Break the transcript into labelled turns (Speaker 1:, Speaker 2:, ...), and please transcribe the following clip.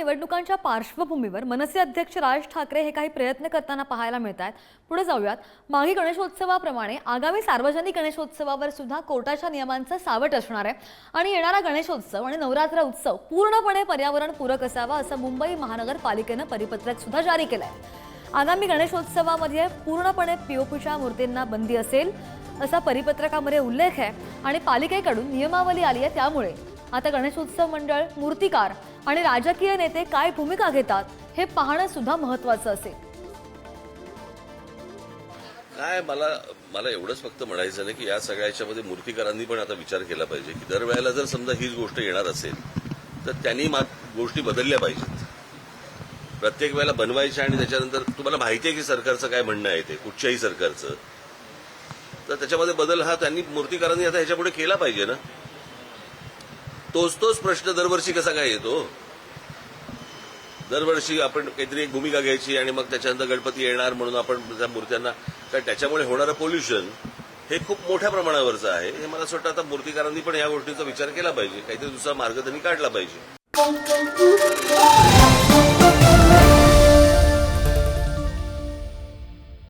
Speaker 1: निवडणुकांच्या पार्श्वभूमीवर मनसे अध्यक्ष राज ठाकरे हे काही प्रयत्न करताना पाहायला मिळतात। पुढे जाऊयात। मागी गणेशोत्सवाप्रमाणे आगामी सार्वजनिक गणेशोत्सवावर सुद्धा कोर्टाच्या नियमांचं सावट असणार आहे आणि येणारा गणेशोत्सव आणि नवरात्र उत्सव पूर्णपणे पर्यावरण पूरक असावा असं मुंबई महानगरपालिकेनं परिपत्रक सुद्धा जारी केलंय। आगामी गणेशोत्सवामध्ये पूर्णपणे पीओपीच्या मूर्तींना बंदी असेल असा परिपत्रकामध्ये उल्लेख आहे आणि पालिकेकडून नियमावली आली आहे। त्यामुळे आता गणेशोत्सव मंडळ, मूर्तिकार आणि राजकीय नेते काय भूमिका घेतात हे पाहणं सुद्धा महत्त्वाचं असेल।
Speaker 2: काय मला एवढंच फक्त म्हणायचं नाही की या सगळ्याच्यामध्ये मूर्तिकारांनी पण आता विचार केला पाहिजे की दरवेळेला जर समजा हीच गोष्ट येणार असेल तर त्यांनी गोष्टी बदलल्या पाहिजेत। प्रत्येक वेळेला बनवायच्या आणि त्याच्यानंतर तुम्हाला माहिती आहे की सरकारचं काय म्हणणं आहे ते कुठच्याही सरकारचं, तर त्याच्यामध्ये बदल हा त्यांनी मूर्तिकारांनी आता ह्याच्यापुढे केला पाहिजे ना। तोच प्रश्न दरवर्षी कसा काय येतो? दरवर्षी आपण काहीतरी एक भूमिका घ्यायची आणि मग त्याच्यानंतर गणपती येणार म्हणून आपण त्या मूर्त्यांना, कारण त्याच्यामुळे होणारं पोल्युशन हे खूप मोठ्या प्रमाणावरचं आहे। हे मला असं वाटतं आता मूर्तिकारांनी पण या गोष्टीचा विचार केला पाहिजे, काहीतरी दुसरा मार्ग त्यांनी काढला पाहिजे।